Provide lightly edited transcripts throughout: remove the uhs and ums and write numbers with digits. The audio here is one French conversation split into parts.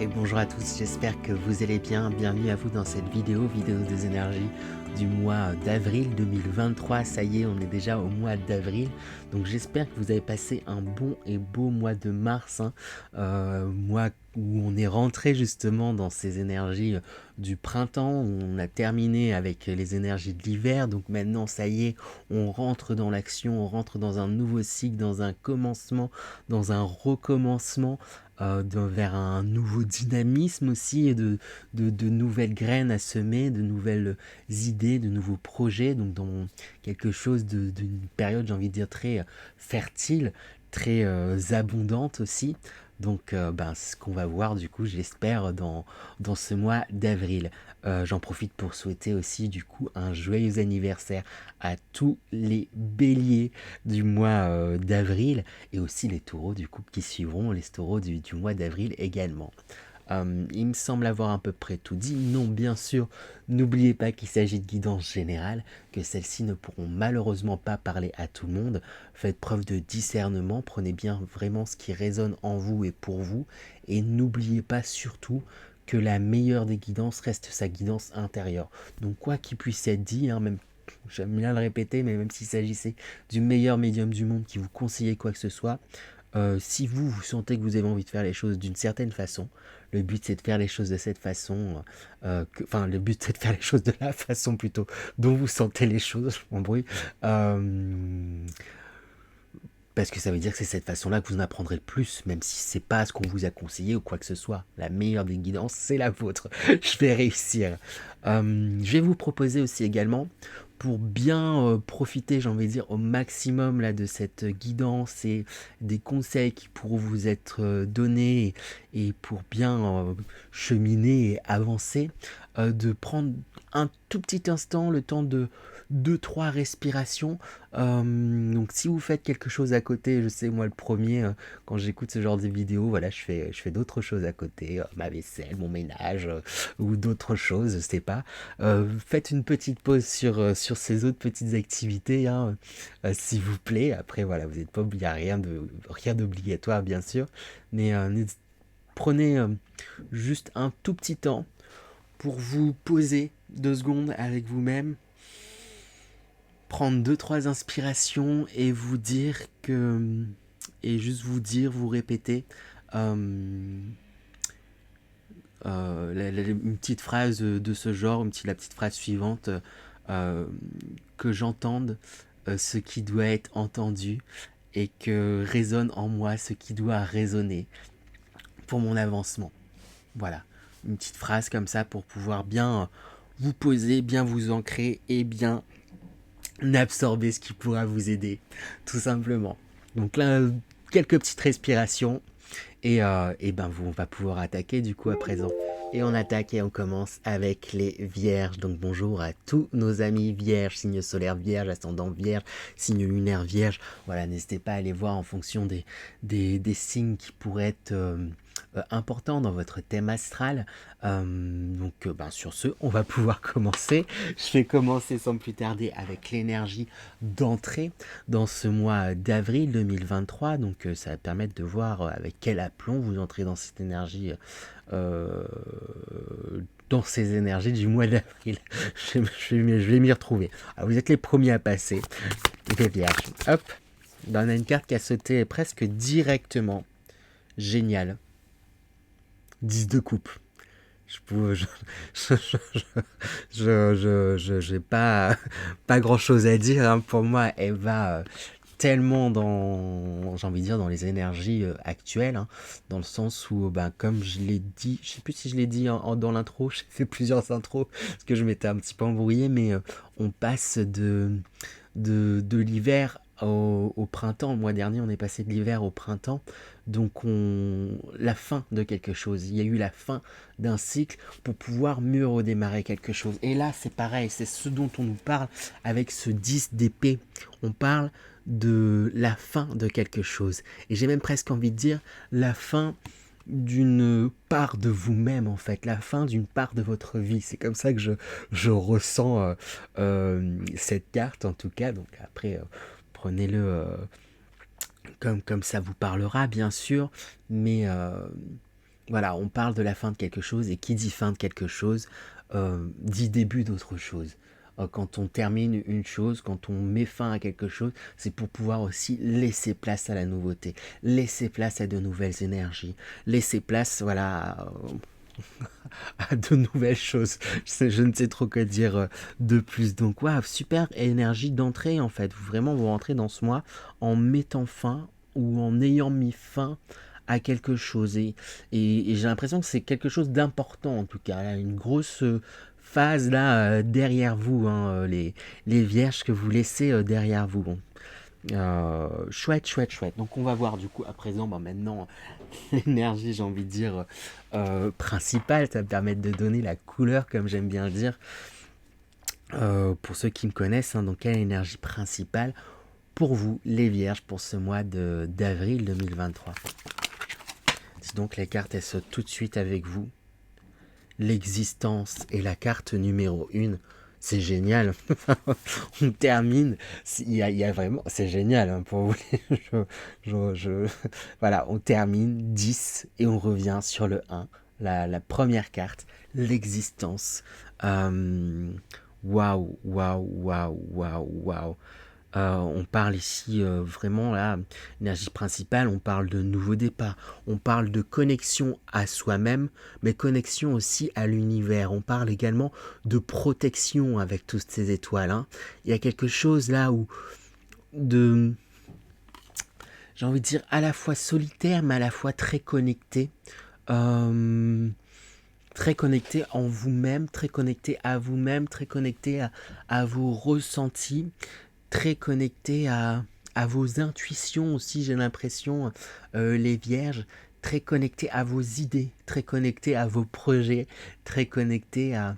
Et bonjour à tous, j'espère que vous allez bien. Bienvenue à vous dans cette vidéo des énergies du mois d'avril 2023. Ça y est, on est déjà au mois d'avril. Donc j'espère que vous avez passé un bon et beau mois de mars. Mois où on est rentré justement dans ces énergies du printemps, où on a terminé avec les énergies de l'hiver. Donc maintenant, ça y est, on rentre dans l'action, on rentre dans un nouveau cycle, dans un commencement, dans un recommencement. Vers un nouveau dynamisme aussi, et de nouvelles graines à semer, de nouvelles idées, de nouveaux projets, donc dans quelque chose d'une période, j'ai envie de dire, très fertile, très abondante aussi. Donc ce qu'on va voir du coup, j'espère, dans ce mois d'avril. J'en profite pour souhaiter aussi du coup un joyeux anniversaire à tous les béliers du mois d'avril, et aussi les taureaux du coup qui suivront, les taureaux du mois d'avril également. Il me semble avoir à peu près tout dit. Non, bien sûr, n'oubliez pas qu'il s'agit de guidance générale, que celles-ci ne pourront malheureusement pas parler à tout le monde. Faites preuve de discernement, prenez bien vraiment ce qui résonne en vous et pour vous, et n'oubliez pas surtout que la meilleure des guidances reste sa guidance intérieure. Donc quoi qu'il puisse être dit, même j'aime bien le répéter, mais même s'il s'agissait du meilleur médium du monde qui vous conseillait quoi que ce soit, si vous sentez que vous avez envie de faire les choses d'une certaine façon, le but c'est de faire les choses de cette façon, le but c'est de faire les choses de la façon plutôt dont vous sentez les choses, je m'embrouille, parce que ça veut dire que c'est cette façon-là que vous en apprendrez le plus, même si c'est pas ce qu'on vous a conseillé ou quoi que ce soit. La meilleure des guidances, c'est la vôtre. Je vais réussir. Je vais vous proposer aussi également, pour bien profiter, j'ai envie de dire, au maximum là, de cette guidance et des conseils qui pourront vous être donnés, et pour bien cheminer et avancer, de prendre un tout petit instant, le temps de 2-3 respirations. Donc si vous faites quelque chose à côté, je sais, moi le premier, quand j'écoute ce genre de vidéos, voilà, je fais d'autres choses à côté, ma vaisselle, mon ménage, ou d'autres choses, je sais pas. Faites une petite pause sur ces autres petites activités, s'il vous plaît. Après voilà, vous n'êtes pas obligé, rien d'obligatoire bien sûr, mais prenez juste un tout petit temps pour vous poser 2 secondes avec vous-même, prendre 2-3 inspirations, et vous dire que, et juste vous dire, vous répéter euh, une petite phrase de ce genre, la petite phrase suivante, que j'entende ce qui doit être entendu, et que résonne en moi ce qui doit résonner pour mon avancement. Voilà, une petite phrase comme ça pour pouvoir bien vous poser, bien vous ancrer, et bien absorber ce qui pourra vous aider, tout simplement. Donc là, quelques petites respirations, on va pouvoir attaquer du coup à présent. Et on attaque et on commence avec les vierges. Donc bonjour à tous nos amis vierges, signe solaire vierge, ascendant vierge, signe lunaire vierge. Voilà, n'hésitez pas à aller voir en fonction des signes qui pourraient être importants dans votre thème astral. Sur ce, on va pouvoir commencer. Je vais commencer sans plus tarder avec l'énergie d'entrée dans ce mois d'avril 2023. Donc ça va permettre de voir avec quel aplomb vous entrez dans cette énergie, dans ces énergies du mois d'avril. Je vais m'y retrouver. Alors, vous êtes les premiers à passer, les vierges. Hop, on a une carte qui a sauté presque directement. Génial. 10 de coupe. J'ai pas grand chose à dire. Pour moi, elle va tellement dans, j'ai envie de dire, dans les énergies actuelles, dans le sens où, comme je l'ai dit, je sais plus si je l'ai dit dans l'intro, j'ai fait plusieurs intros parce que je m'étais un petit peu embrouillé, mais on passe de l'hiver au printemps. Le mois dernier, on est passé de l'hiver au printemps. Donc, la fin de quelque chose. Il y a eu la fin d'un cycle pour pouvoir mieux redémarrer quelque chose. Et là, c'est pareil. C'est ce dont on nous parle avec ce 10 d'épée. On parle de la fin de quelque chose. Et j'ai même presque envie de dire la fin d'une part de vous-même, en fait, la fin d'une part de votre vie. C'est comme ça que je ressens cette carte, en tout cas. Donc après, prenez-le comme ça vous parlera, bien sûr, mais Voilà, on parle de la fin de quelque chose, et qui dit fin de quelque chose, dit début d'autre chose. Quand on termine une chose, quand on met fin à quelque chose, c'est pour pouvoir aussi laisser place à la nouveauté, laisser place à de nouvelles énergies, laisser place, voilà, à de nouvelles choses. Je ne sais trop quoi dire de plus. Donc, waouh, super énergie d'entrée en fait. Vraiment, vous rentrez dans ce mois en mettant fin ou en ayant mis fin à quelque chose. Et j'ai l'impression que c'est quelque chose d'important en tout cas. Là, une grosse phase là derrière vous, hein, les vierges que vous laissez derrière vous. Bon. Chouette, chouette, chouette. Donc on va voir du coup à présent, maintenant, l'énergie, j'ai envie de dire, principale. Ça va me permettre de donner la couleur, comme j'aime bien le dire, pour ceux qui me connaissent. Hein, donc quelle énergie principale pour vous, les vierges, pour ce mois d'avril 2023. Si donc les cartes, elles sautent tout de suite avec vous. L'existence est la carte numéro 1. C'est génial. On termine. Il y a vraiment. C'est génial hein, pour vous. Voilà, on termine 10 et on revient sur le 1. La première carte, l'existence. Waouh, waouh, waouh, waouh, waouh. On parle ici vraiment là, énergie principale, on parle de nouveau départ, on parle de connexion à soi-même, mais connexion aussi à l'univers. On parle également de protection avec toutes ces étoiles. Hein. Il y a quelque chose là où de, j'ai envie de dire à la fois solitaire, mais à la fois très connecté. Très connecté en vous-même, très connecté à vous-même, très connecté à vos ressentis, très connecté à vos intuitions aussi, j'ai l'impression, les vierges, très connecté à vos idées, très connecté à vos projets, très connecté à...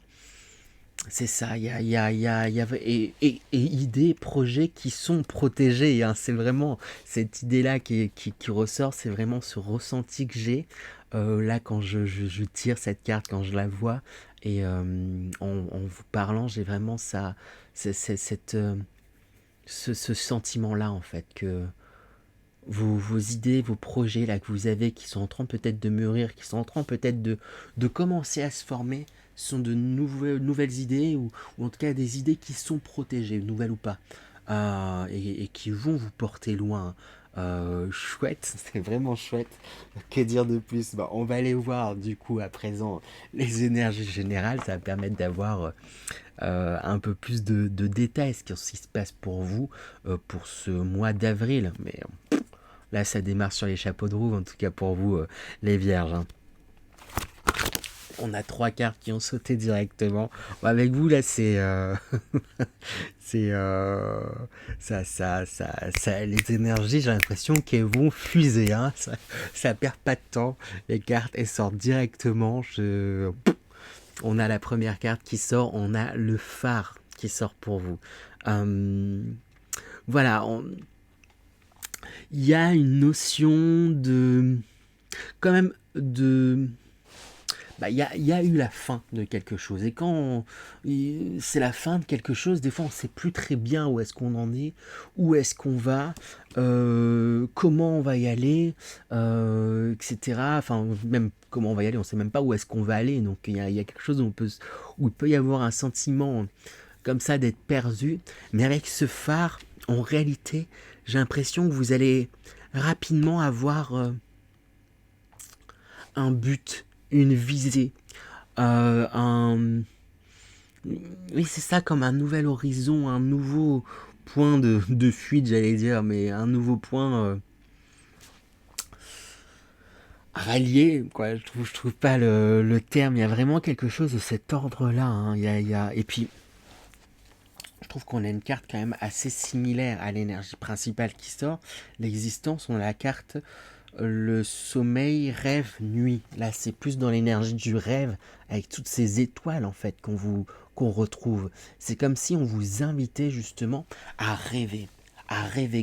C'est ça, et idées, projets qui sont protégés. Hein, c'est vraiment cette idée-là qui ressort, c'est vraiment ce ressenti que j'ai là quand je tire cette carte, quand je la vois, et en vous parlant, j'ai vraiment ça, cette, ce sentiment-là, en fait, que vos idées, vos projets là que vous avez, qui sont en train peut-être de mûrir, qui sont en train peut-être de commencer à se former, sont de nouvelles idées, ou en tout cas des idées qui sont protégées, nouvelles ou pas, et qui vont vous porter loin. Chouette, c'est vraiment chouette. Que dire de plus? Bon, on va aller voir du coup à présent les énergies générales, ça va permettre d'avoir un peu plus de détails, ce qui se passe pour vous pour ce mois d'avril. Mais là, ça démarre sur les chapeaux de roue, en tout cas pour vous, les vierges. Hein. On a 3 cartes qui ont sauté directement. Bon, avec vous, là, c'est... c'est... les énergies, j'ai l'impression qu'elles vont fuser. Hein. Ça perd pas de temps. Les cartes, elles sortent directement. On a la première carte qui sort. On a le phare qui sort pour vous. Voilà. Il y a une notion de... quand même de... il y a eu la fin de quelque chose. Et quand c'est la fin de quelque chose, des fois on ne sait plus très bien où est-ce qu'on en est, où est-ce qu'on va, comment on va y aller, etc. Enfin, même comment on va y aller, on ne sait même pas où est-ce qu'on va aller. Donc il y a quelque chose où il peut y avoir un sentiment comme ça d'être perdu. Mais avec ce phare, en réalité, j'ai l'impression que vous allez rapidement avoir un but, une visée, un... Oui, c'est ça, comme un nouvel horizon, un nouveau point de fuite, j'allais dire, mais un nouveau point rallié, quoi. Je trouve pas le terme. Il y a vraiment quelque chose de cet ordre-là. Hein. Et puis, je trouve qu'on a une carte quand même assez similaire à l'énergie principale qui sort. L'existence, on a la carte le sommeil, rêve, nuit. Là, c'est plus dans l'énergie du rêve, avec toutes ces étoiles en fait qu'on retrouve. C'est comme si on vous invitait justement à rêver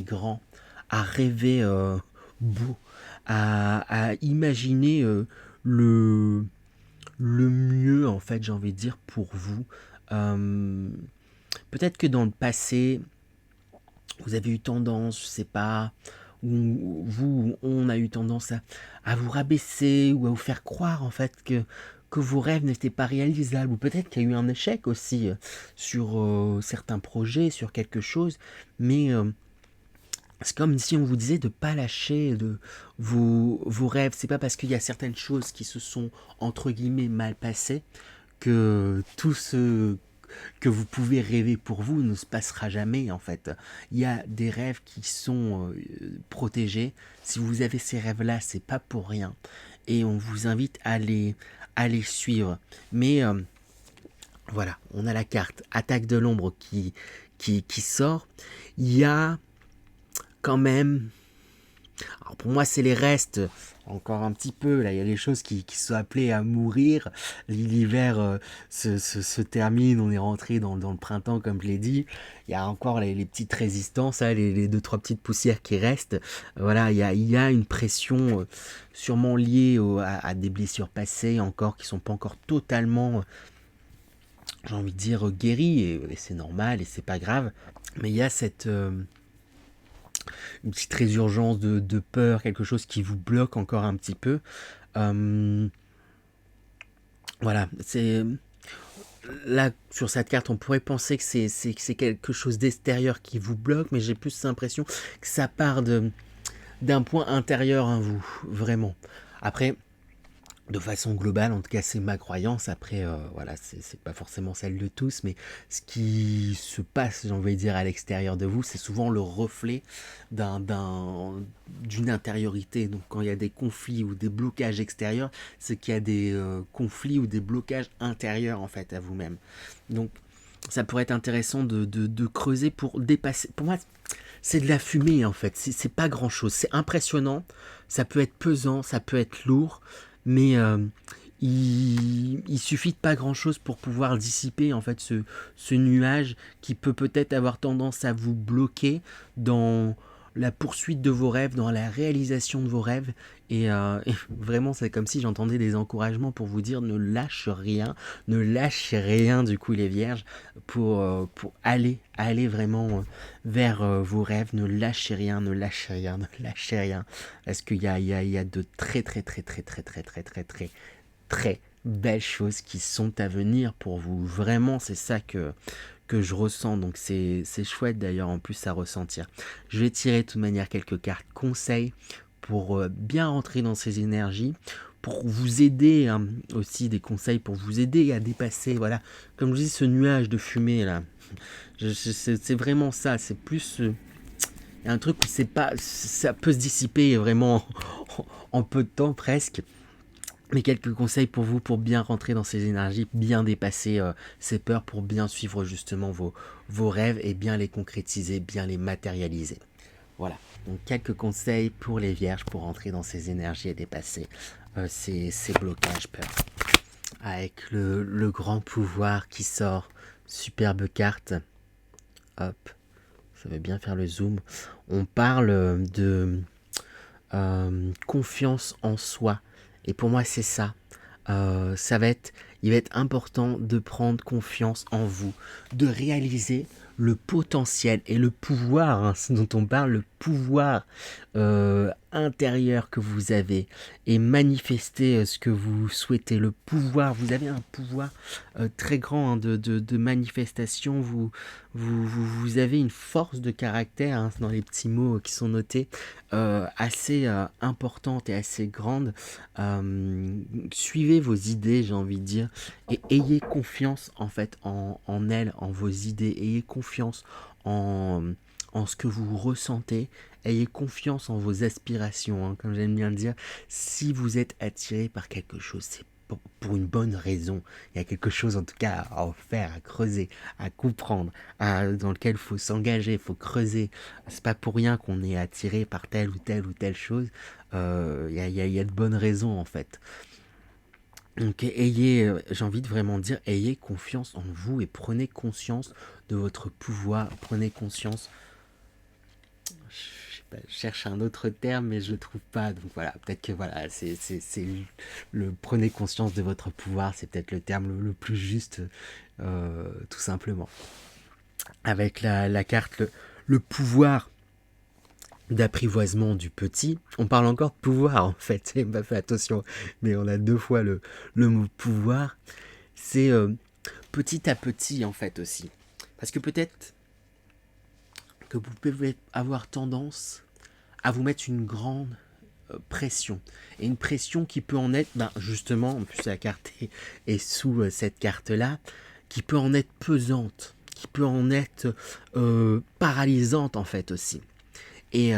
grand, à rêver beau, à imaginer le mieux en fait, j'ai envie de dire pour vous. Euh, Peut-être que dans le passé, vous avez eu tendance, je sais pas, on a eu tendance à vous rabaisser ou à vous faire croire en fait que vos rêves n'étaient pas réalisables, ou peut-être qu'il y a eu un échec aussi sur certains projets, sur quelque chose, mais c'est comme si on vous disait de ne pas lâcher vos rêves. C'est pas parce qu'il y a certaines choses qui se sont entre guillemets mal passées que tout ce que vous pouvez rêver pour vous ne se passera jamais en fait. Il y a des rêves qui sont protégés. Si vous avez ces rêves-là, c'est pas pour rien. Et on vous invite à les suivre. Mais voilà, on a la carte Attaque de l'ombre qui sort. Il y a quand même... Alors pour moi, c'est les restes, encore un petit peu. Là, il y a les choses qui sont appelées à mourir. L'hiver se termine, on est rentré dans le printemps, comme je l'ai dit. Il y a encore les petites résistances, hein, les deux, trois petites poussières qui restent. Voilà, il y a une pression sûrement liée à des blessures passées, encore qui sont pas encore totalement, j'ai envie de dire, guéries. Et c'est normal et c'est pas grave. Mais il y a cette... une petite résurgence de peur, quelque chose qui vous bloque encore un petit peu. Voilà, c'est... Là, sur cette carte, on pourrait penser que c'est quelque chose d'extérieur qui vous bloque, mais j'ai plus l'impression que ça part d'un point intérieur à vous, vraiment. Après, de façon globale, en tout cas c'est ma croyance, après voilà, c'est pas forcément celle de tous, mais ce qui se passe, j'ai envie de dire, à l'extérieur de vous, c'est souvent le reflet d'une intériorité. Donc quand il y a des conflits ou des blocages extérieurs, c'est qu'il y a des conflits ou des blocages intérieurs en fait à vous-même. Donc ça pourrait être intéressant de creuser pour dépasser. Pour moi, c'est de la fumée en fait, c'est pas grand chose, c'est impressionnant, ça peut être pesant, ça peut être lourd, mais il suffit de pas grand chose pour pouvoir dissiper en fait ce nuage qui peut peut-être avoir tendance à vous bloquer dans la poursuite de vos rêves, dans la réalisation de vos rêves. Et vraiment, c'est comme si j'entendais des encouragements pour vous dire ne lâchez rien du coup les vierges, pour aller vraiment vers vos rêves. Ne lâchez rien, ne lâchez rien, ne lâchez rien. Parce qu'il y a de très belles choses qui sont à venir pour vous. Vraiment, c'est ça que je ressens. Donc c'est chouette d'ailleurs en plus à ressentir. Je vais tirer de toute manière quelques cartes conseils pour bien rentrer dans ces énergies, pour vous aider, hein, aussi des conseils pour vous aider à dépasser, voilà, comme je dis, ce nuage de fumée là. C'est vraiment ça, c'est plus... il y a un truc où c'est pas, ça peut se dissiper vraiment en peu de temps presque. Mais quelques conseils pour vous, pour bien rentrer dans ces énergies, bien dépasser ces peurs, pour bien suivre justement vos rêves et bien les concrétiser, bien les matérialiser. Voilà, donc quelques conseils pour les vierges pour rentrer dans ces énergies et dépasser ces blocages peurs. Avec le grand pouvoir qui sort, superbe carte. Hop, ça veut bien faire le zoom. On parle de confiance en soi. Et pour moi, c'est ça. Il va être important de prendre confiance en vous, de réaliser le potentiel et le pouvoir, hein, dont on parle, le pouvoir intérieur que vous avez, et manifester ce que vous souhaitez. Le pouvoir, vous avez un pouvoir très grand, hein, de manifestation. Vous avez une force de caractère, hein, dans les petits mots qui sont notés, assez importante et assez grande. Suivez vos idées, j'ai envie de dire, et ayez confiance en fait en elles, en vos idées. Ayez confiance en ce que vous ressentez. Ayez confiance en vos aspirations, hein, comme j'aime bien le dire. Si vous êtes attiré par quelque chose, c'est pour une bonne raison. Il y a quelque chose en tout cas à en faire, à creuser, à comprendre, dans lequel il faut s'engager, il faut creuser. C'est pas pour rien qu'on est attiré par telle ou telle chose. Il y a de bonnes raisons en fait. Donc ayez, j'ai envie de vraiment dire, ayez confiance en vous et prenez conscience de votre pouvoir. Prenez conscience... Je cherche un autre terme mais je le trouve pas, donc voilà, peut-être que voilà, c'est le prenez conscience de votre pouvoir, c'est peut-être le terme le plus juste, tout simplement. Avec la carte le pouvoir d'apprivoisement du petit. On parle encore de pouvoir en fait, j'ai pas fait attention, mais on a 2 fois le mot pouvoir. C'est petit à petit en fait aussi. Parce que peut-être que vous pouvez avoir tendance à vous mettre une grande pression. Et une pression qui peut en être, justement, en plus la carte est sous cette carte-là, qui peut en être pesante, qui peut en être paralysante en fait aussi. Et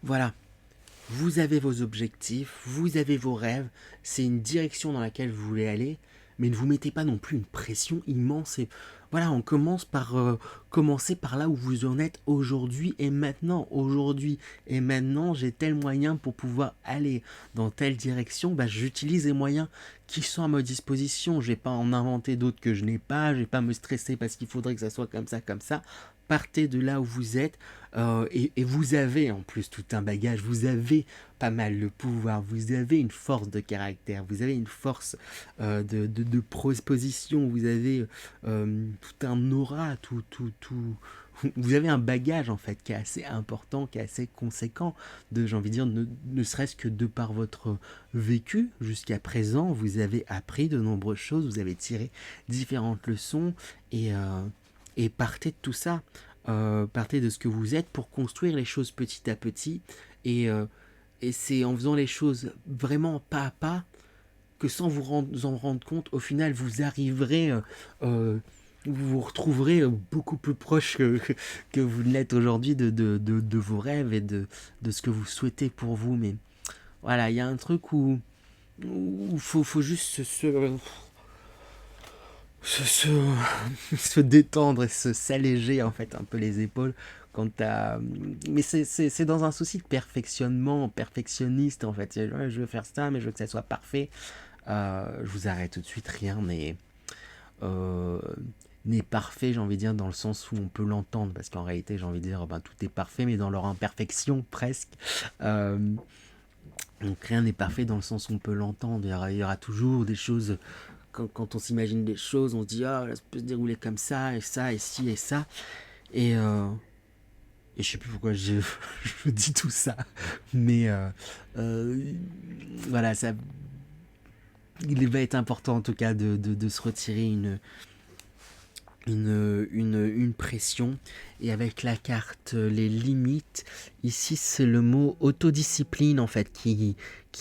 voilà, vous avez vos objectifs, vous avez vos rêves, c'est une direction dans laquelle vous voulez aller, mais ne vous mettez pas non plus une pression immense. Et voilà, on commence par commencer par là où vous en êtes aujourd'hui et maintenant. Aujourd'hui et maintenant, j'ai tel moyen pour pouvoir aller dans telle direction. J'utilise les moyens qui sont à ma disposition. Je vais pas en inventer d'autres que je n'ai pas. Je vais pas me stresser parce qu'il faudrait que ça soit comme ça, comme ça. Partez de là où vous êtes et vous avez en plus tout un bagage, vous avez pas mal de pouvoir, vous avez une force de caractère, vous avez une force de proposition, vous avez tout un aura, vous avez un bagage en fait qui est assez important, qui est assez conséquent, j'ai envie de dire, ne serait-ce que de par votre vécu jusqu'à présent, vous avez appris de nombreuses choses, vous avez tiré différentes leçons et partez de tout ça, partez de ce que vous êtes pour construire les choses petit à petit. Et c'est en faisant les choses vraiment pas à pas que sans en rendre compte, au final, vous arriverez, vous vous retrouverez beaucoup plus proche que vous ne l'êtes aujourd'hui de vos rêves et de ce que vous souhaitez pour vous. Mais voilà, il y a un truc où faut juste se, se détendre et s'alléger en fait un peu les épaules quand t'as... Mais c'est dans un souci de perfectionnement, perfectionniste en fait. Ouais, je veux faire ça, mais je veux que ça soit parfait. Je vous arrête tout de suite, rien euh, n'est parfait, j'ai envie de dire, dans le sens où on peut l'entendre, parce qu'en réalité, j'ai envie de dire, tout est parfait, mais dans leur imperfection, presque. Euh, donc rien n'est parfait dans le sens où on peut l'entendre. Il y aura toujours des choses quand on s'imagine des choses, on se dit ah, ça peut se dérouler comme ça, et ça, et ci, et ça. Et je sais plus pourquoi je dis tout ça. Mais voilà, ça, il va être important en tout cas de se retirer une pression. Et avec la carte les limites, ici c'est le mot autodiscipline en fait qui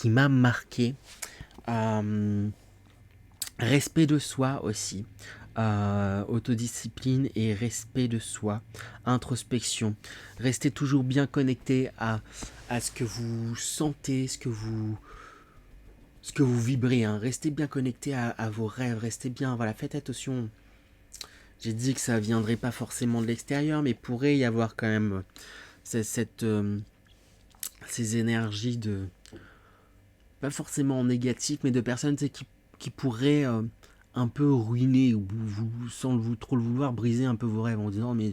m'a marqué. Respect de soi aussi. Autodiscipline et respect de soi, introspection. Restez toujours bien connecté à ce que vous sentez, ce que vous vibrez. Hein. Restez bien connecté à vos rêves, restez bien. Voilà, faites attention. J'ai dit que ça viendrait pas forcément de l'extérieur, mais pourrait y avoir quand même ces énergies de pas forcément négatif, mais de personnes qui pourraient un peu ruiner ou sans trop le vouloir briser un peu vos rêves en disant mais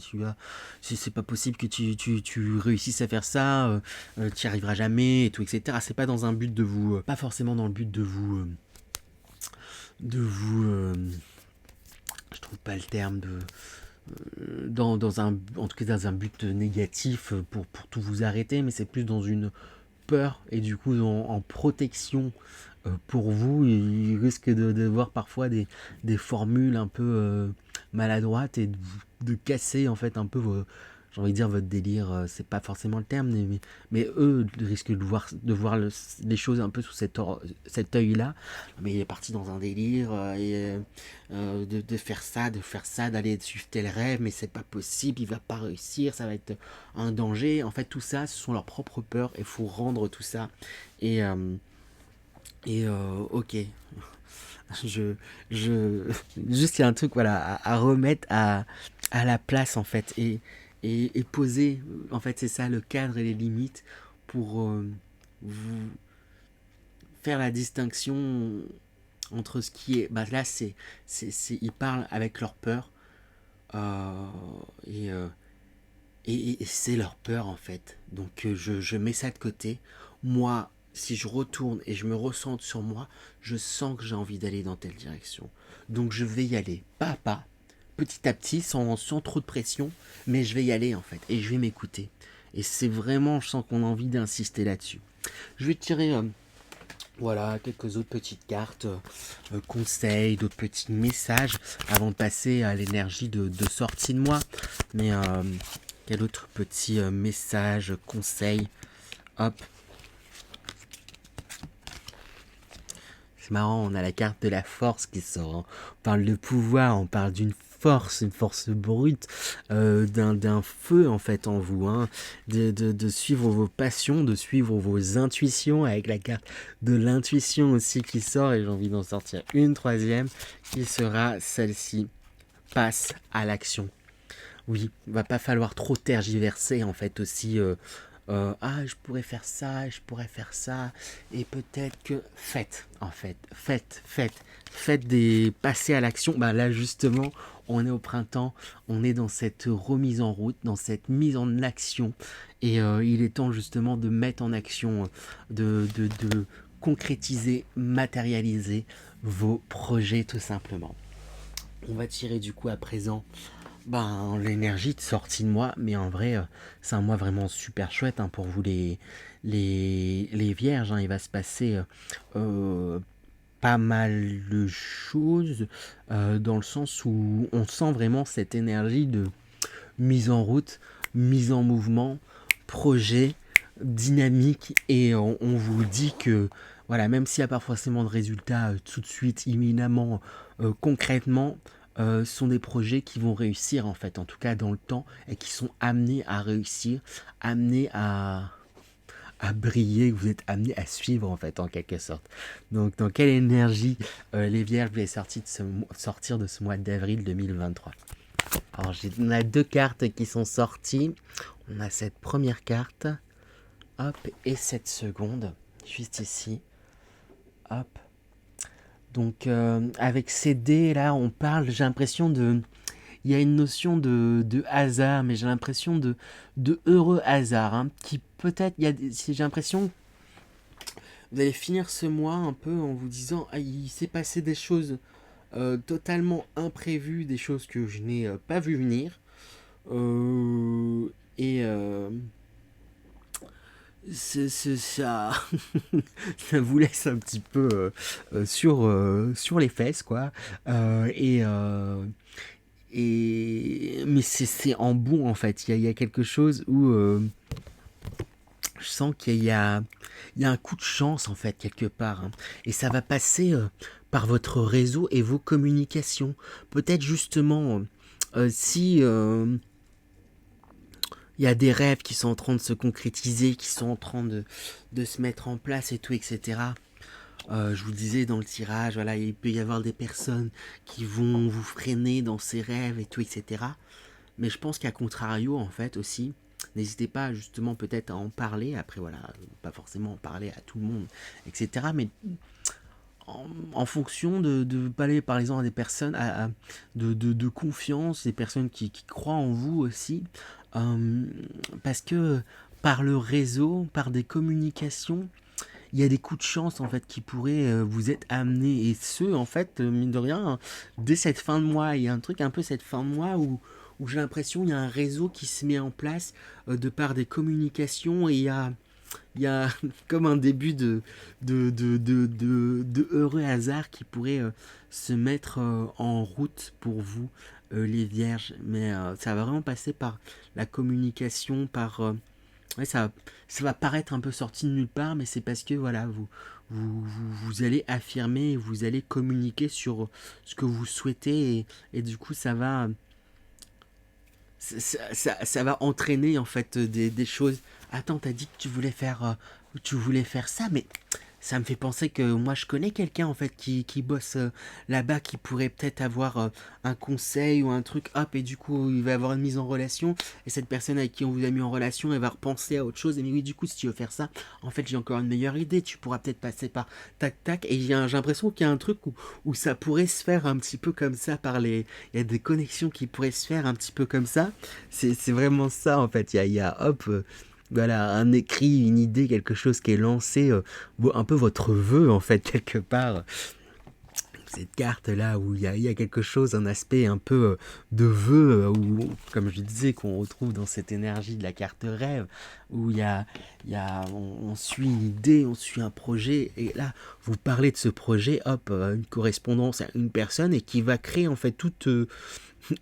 c'est pas possible que tu réussisses à faire ça, tu n'y arriveras jamais et tout, etc. C'est pas dans un but de vous pas forcément dans le but de vous je trouve pas le terme de en tout cas dans un but négatif pour tout vous arrêter, mais c'est plus dans une peur et du coup en protection pour vous. Il risque de voir parfois des formules un peu maladroites et de casser en fait un peu j'ai envie de dire votre délire, c'est pas forcément le terme, mais eux risquent de voir les choses un peu sous cet œil-là. Mais il est parti dans un délire de faire ça, d'aller suivre tel rêve, mais c'est pas possible, il va pas réussir, ça va être un danger. En fait, tout ça, ce sont leurs propres peurs et il faut rendre tout ça. Et ok. Juste il y a un truc voilà à remettre à la place en fait et poser en fait c'est ça le cadre et les limites pour vous faire la distinction entre ce qui est là ils parlent avec leur peur euh, et, euh, et c'est leur peur en fait donc je mets ça de côté. Moi si je retourne et je me ressente sur moi, je sens que j'ai envie d'aller dans telle direction. Donc je vais y aller, pas à pas, petit à petit, sans trop de pression, mais je vais y aller en fait, et je vais m'écouter. Et c'est vraiment, je sens qu'on a envie d'insister là-dessus. Je vais tirer voilà, quelques autres petites cartes, conseils, d'autres petits messages avant de passer à l'énergie de sortie de moi. Mais quel autre petit message, conseil? Hop. C'est marrant, on a la carte de la force qui sort. Hein. On parle de pouvoir, on parle d'une force, une force brute, d'un feu en fait en vous, hein, de suivre vos passions, de suivre vos intuitions, avec la carte de l'intuition aussi qui sort, et j'ai envie d'en sortir une troisième, qui sera celle-ci, passe à l'action. Oui, il va pas falloir trop tergiverser en fait aussi. Ah, je pourrais faire ça, je pourrais faire ça, et peut-être que faites en fait, faites des passer à l'action. Bah là justement, on est au printemps, on est dans cette remise en route, dans cette mise en action, et il est temps justement de mettre en action, de concrétiser, matérialiser vos projets tout simplement. On va tirer du coup à présent l'énergie de sortie de moi, mais en vrai, c'est un mois vraiment super chouette hein, pour vous les vierges. Hein, il va se passer pas mal de choses dans le sens où on sent vraiment cette énergie de mise en route, mise en mouvement, projet, dynamique, et on vous dit que voilà, même s'il n'y a pas forcément de résultats tout de suite, imminemment, concrètement, sont des projets qui vont réussir en fait, en tout cas dans le temps, et qui sont amenés à réussir, amenés à briller, vous êtes amenés à suivre en fait en quelque sorte. Donc dans quelle énergie les vierges vous allez sortir de ce mois d'avril 2023? Alors on a deux cartes qui sont sorties. On a cette première carte, hop, et cette seconde, juste ici, hop. Donc avec ces dés là, on parle, j'ai l'impression de... Il y a une notion de hasard, mais j'ai l'impression de heureux hasard, hein, qui peut-être, j'ai l'impression que vous allez finir ce mois un peu en vous disant, ah, il s'est passé des choses totalement imprévues, des choses que je n'ai pas vu venir, et ça, ça vous laisse un petit peu sur les fesses, quoi. Mais c'est en bon, en fait. Il y a quelque chose où je sens qu'il y a un coup de chance, en fait, quelque part. Hein. Et ça va passer par votre réseau et vos communications. Peut-être justement, si... il y a des rêves qui sont en train de se concrétiser, qui sont en train de se mettre en place et tout, etc. Je vous disais dans le tirage, voilà, il peut y avoir des personnes qui vont vous freiner dans ces rêves et tout, etc. Mais je pense qu'à contrario, en fait, aussi, n'hésitez pas justement peut-être à en parler. Après, voilà, pas forcément en parler à tout le monde, etc. Mais en fonction de parler par exemple à des personnes de confiance, des personnes qui croient en vous aussi, parce que par le réseau, par des communications, il y a des coups de chance en fait qui pourraient vous être amenés, et ce en fait mine de rien dès cette fin de mois. Il y a un truc un peu cette fin de mois où j'ai l'impression qu'il y a un réseau qui se met en place de par des communications, et il y a comme un début de heureux hasard qui pourrait se mettre en route pour vous, les vierges. Mais ça va vraiment passer par la communication, par... ouais, ça va paraître un peu sorti de nulle part, mais c'est parce que voilà, vous allez affirmer, vous allez communiquer sur ce que vous souhaitez, et du coup ça va entraîner en fait des choses. Attends, t'as dit que tu voulais faire ça, mais ça me fait penser que moi je connais quelqu'un en fait qui bosse là-bas, qui pourrait peut-être avoir un conseil ou un truc, hop, et du coup il va avoir une mise en relation, et cette personne avec qui on vous a mis en relation, elle va repenser à autre chose, et mais oui, du coup si tu veux faire ça, en fait j'ai encore une meilleure idée, tu pourras peut-être passer par tac tac, et j'ai l'impression qu'il y a un truc où ça pourrait se faire un petit peu comme ça il y a des connexions qui pourraient se faire un petit peu comme ça. C'est vraiment ça en fait, il y a hop, voilà, un écrit, une idée, quelque chose qui est lancé, un peu votre vœu en fait quelque part. cette carte là où il y a quelque chose, un aspect un peu de vœu, où, comme je disais, qu'on retrouve dans cette énergie de la carte rêve, où on suit une idée, on suit un projet, et là vous parlez de ce projet, hop, une correspondance à une personne, et qui va créer en fait toute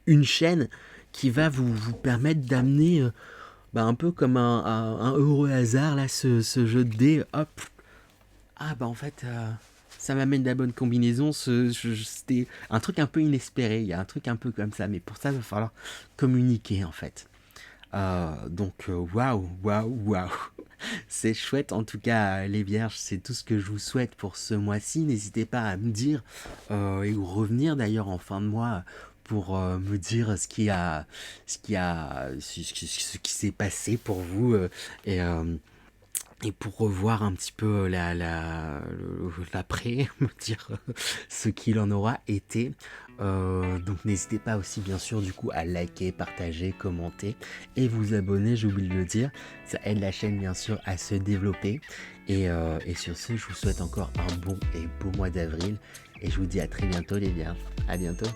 une chaîne qui va vous permettre d'amener un peu comme un heureux hasard là, ce jeu de dés, hop, ah bah en fait ça m'amène de la bonne combinaison, c'était un truc un peu inespéré, il y a un truc un peu comme ça, mais pour ça il va falloir communiquer en fait. Donc waouh, waouh, waouh. C'est chouette en tout cas les vierges, c'est tout ce que je vous souhaite pour ce mois-ci. N'hésitez pas à me dire et ou revenir d'ailleurs en fin de mois pour me dire ce qui s'est passé pour vous et et pour revoir un petit peu l'après, me dire ce qu'il en aura été. Donc n'hésitez pas aussi bien sûr du coup à liker, partager, commenter et vous abonner, j'ai oublié de le dire. Ça aide la chaîne bien sûr à se développer. Et sur ce, je vous souhaite encore un bon et beau mois d'avril. Et je vous dis à très bientôt les vierges. À bientôt.